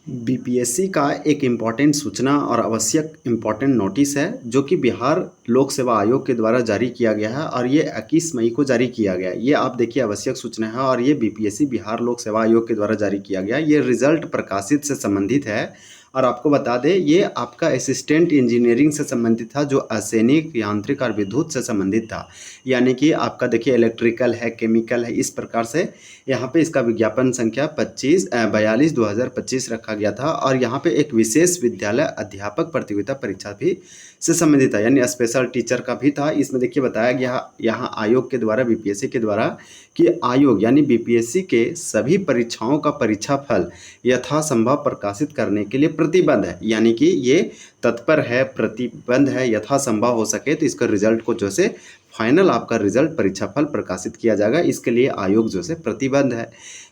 BPSC का एक important सूचना और आवश्यक इम्पॉर्टेंट नोटिस है जो कि बिहार लोक सेवा आयोग के द्वारा जारी किया गया है और ये 21 मई को जारी किया गया है। ये आप देखिए आवश्यक सूचना है और ये बीपीएससी बिहार लोक सेवा आयोग के द्वारा जारी किया गया। ये रिजल्ट प्रकाशित से संबंधित है और आपको बता दें ये आपका असिस्टेंट इंजीनियरिंग से संबंधित था, जो असैनिक, यांत्रिक और विद्युत से संबंधित था। यानी कि आपका देखिए इलेक्ट्रिकल है, केमिकल है, इस प्रकार से यहाँ पे इसका विज्ञापन संख्या 42/2025 रखा गया था और यहाँ पे एक विशेष विद्यालय अध्यापक प्रतियोगिता परीक्षा भी से संबंधित था, यानी स्पेशल टीचर का भी था। इसमें देखिए बताया गया यहाँ आयोग के द्वारा, बीपीएससी के द्वारा, कि आयोग यानी बीपीएससी के सभी परीक्षाओं का परीक्षा फल यथासंभव प्रकाशित करने के लिए प्रतिबद्ध है। यानी कि ये तत्पर है, प्रतिबद्ध है, यथासंभव हो सके तो इसका रिजल्ट को जो से फाइनल आपका रिजल्ट परीक्षा फल प्रकाशित किया जाएगा। इसके लिए आयोग जो से प्रतिबद्ध है।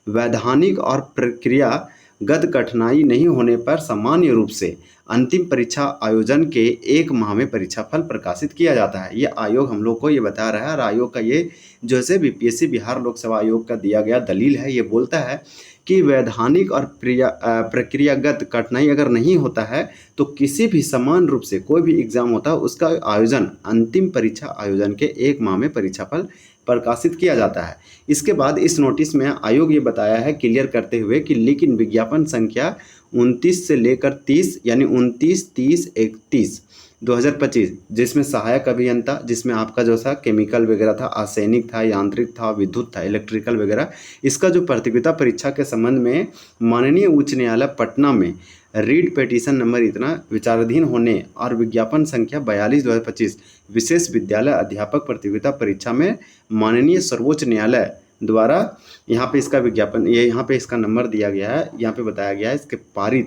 वैधानिक और प्रक्रियागत कठिनाई नहीं होने पर सामान्य रूप से अंतिम परीक्षा आयोजन के 1 माह में परीक्षा फल प्रकाशित किया जाता है। ये आयोग हम लोग को ये बता रहा है और आयोग का ये जो है बीपीएससी बिहार लोक सेवा आयोग का दिया गया दलील है। ये बोलता है कि वैधानिक और प्रक्रियागत कठिनाई अगर नहीं होता है तो किसी भी समान रूप से कोई भी एग्जाम होता है उसका आयोजन अंतिम परीक्षा आयोजन के 1 माह में परीक्षा फल प्रकाशित किया जाता है। इसके बाद इस नोटिस में आयोग ये बताया है क्लियर करते हुए कि लेकिन विज्ञापन संख्या 29 से लेकर 30 यानी 29, 30, 31 2025 जिसमें सहायक अभियंता, जिसमें आपका जो सा केमिकल वगैरह था, आर्सेनिक था, यांत्रिक था, विद्युत था, इलेक्ट्रिकल वगैरह, इसका जो प्रतियोगिता परीक्षा के संबंध में माननीय उच्च न्यायालय पटना में रीड पेटिशन नंबर इतना विचाराधीन होने और विज्ञापन संख्या 42/2025 विशेष विद्यालय अध्यापक प्रतियोगिता परीक्षा में माननीय सर्वोच्च न्यायालय द्वारा यहाँ पे इसका विज्ञापन, ये यहाँ पे इसका नंबर दिया गया है, यहाँ पे बताया गया है इसके पारित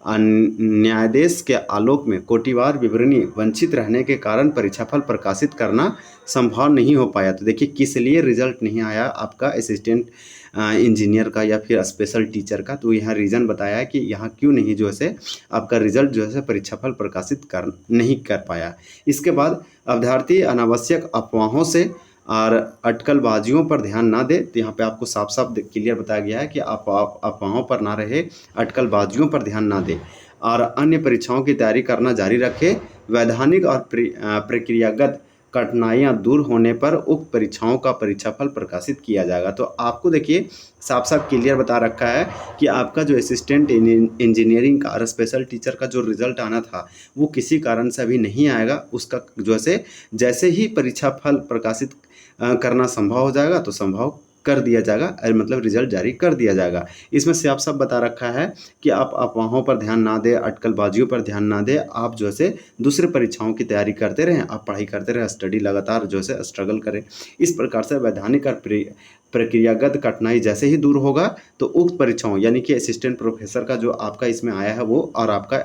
न्यायादेश के आलोक में कोटिवार विवरणी वंचित रहने के कारण परीक्षाफल प्रकाशित करना संभव नहीं हो पाया। तो देखिए किस लिए रिजल्ट नहीं आया आपका असिस्टेंट इंजीनियर का या फिर स्पेशल टीचर का, तो यहाँ रीज़न बताया है कि यहाँ क्यों नहीं जो है आपका रिजल्ट जो है परीक्षाफल प्रकाशित नहीं कर पाया। इसके बाद अभ्यर्थी अनावश्यक अफवाहों से और अटकलबाजियों पर ध्यान ना दे। तो यहाँ पे आपको साफ साफ क्लियर बताया गया है कि आप अफवाहों पर ना रहे, अटकलबाजियों पर ध्यान ना दे और अन्य परीक्षाओं की तैयारी करना जारी रखे। वैधानिक और प्रक्रियागत कठिनाइयाँ दूर होने पर उक्त परीक्षाओं का परीक्षाफल प्रकाशित किया जाएगा। तो आपको देखिए साफ साफ क्लियर बता रखा है कि आपका जो असिस्टेंट इंजीनियरिंग का और स्पेशल टीचर का जो रिजल्ट आना था वो किसी कारण से अभी नहीं आएगा। उसका जो है जैसे ही परीक्षा फल प्रकाशित करना संभव हो जाएगा तो संभव कर दिया जाएगा, मतलब रिजल्ट जारी कर दिया जाएगा। इसमें से आप सब बता रखा है कि आप अफवाहों पर ध्यान ना दें, अटकलबाजियों पर ध्यान ना दें, आप जो है दूसरे परीक्षाओं की तैयारी करते रहें, आप पढ़ाई करते रहें, स्टडी लगातार जो है स्ट्रगल करें। इस प्रकार से वैधानिक और प्रक्रियागत कठिनाई जैसे ही दूर होगा तो उक्त परीक्षाओं यानी कि असिस्टेंट प्रोफेसर का जो आपका इसमें आया है वो और आपका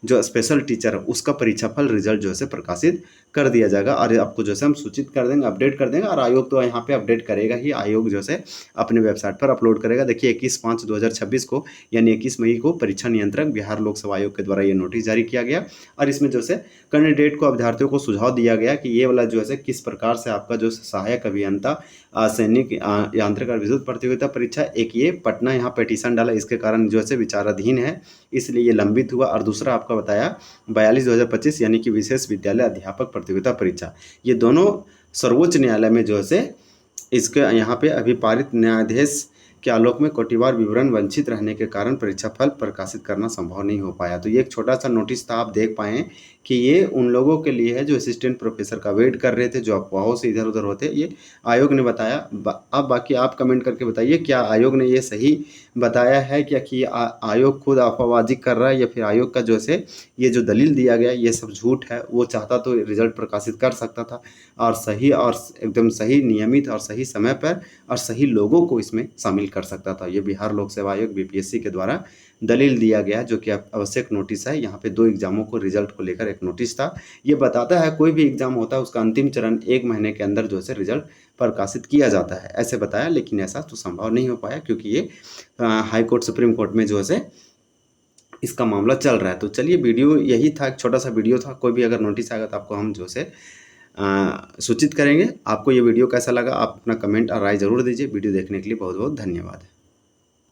जो स्पेशल टीचर है उसका परीक्षाफल रिजल्ट जो है प्रकाशित कर दिया जाएगा और आपको जो है हम सूचित कर देंगे, अपडेट कर देंगे। और आयोग तो यहाँ पे अपडेट करेगा ही, आयोग जो है अपने वेबसाइट पर अपलोड करेगा। देखिए 21/5/2026 को यानी 21 मई को परीक्षा नियंत्रक बिहार लोक सेवा आयोग के द्वारा ये नोटिस जारी किया गया और इसमें जो है कैंडिडेट को, अभ्यर्थियों को सुझाव दिया गया कि ये वाला जो है किस प्रकार से आपका जो सहायक अभियंता, सैनिक, यांत्रिक और विद्युत प्रतियोगिता परीक्षा, एक ये पटना यहाँ पिटीशन डाला, इसके कारण जो है विचाराधीन है इसलिए ये लंबित हुआ। और दूसरा आपका बताया 42/2025 यानी कि विशेष विद्यालय अध्यापक प्रतियोगिता परीक्षा, ये दोनों सर्वोच्च न्यायालय में जो है इसके यहाँ पे अभी पारित न्यायाधीश के आलोक में कोटिवार विवरण वंचित रहने के कारण परीक्षा फल प्रकाशित करना संभव नहीं हो पाया। तो ये एक छोटा सा नोटिस था, आप देख पाएँ कि ये उन लोगों के लिए है जो असिस्टेंट प्रोफेसर का वेट कर रहे थे, जो अफवाहों से इधर उधर होते, ये आयोग ने बताया। अब बाकी आप कमेंट करके बताइए क्या आयोग ने ये सही बताया है क्या कि आयोग खुद अफवाहबाजी कर रहा है या फिर आयोग का जो है ये जो दलील दिया गया ये सब झूठ है। वो चाहता तो रिजल्ट प्रकाशित कर सकता था और सही और एकदम सही, नियमित और सही समय पर और सही लोगों को इसमें शामिल कर सकता था। ये बिहार लोक सेवा आयोग बीपीएससी के द्वारा दलील दिया गया जो कि आवश्यक नोटिस है। यहाँ पे 2 एग्जामों को रिजल्ट को लेकर एक नोटिस था। ये बताता है कोई भी एग्जाम होता है उसका अंतिम चरण 1 महीने के अंदर जो है रिजल्ट प्रकाशित किया जाता है, ऐसे बताया। लेकिन ऐसा तो संभव नहीं हो पाया क्योंकि ये हाई कोर्ट, सुप्रीम कोर्ट में जो है इसका मामला चल रहा है। तो चलिए वीडियो यही था, एक छोटा सा वीडियो था। कोई भी अगर नोटिस आएगा तो आपको हम जो है सूचित करेंगे। आपको ये वीडियो कैसा लगा आप अपना कमेंट और राय जरूर दीजिए। वीडियो देखने के लिए बहुत बहुत धन्यवाद।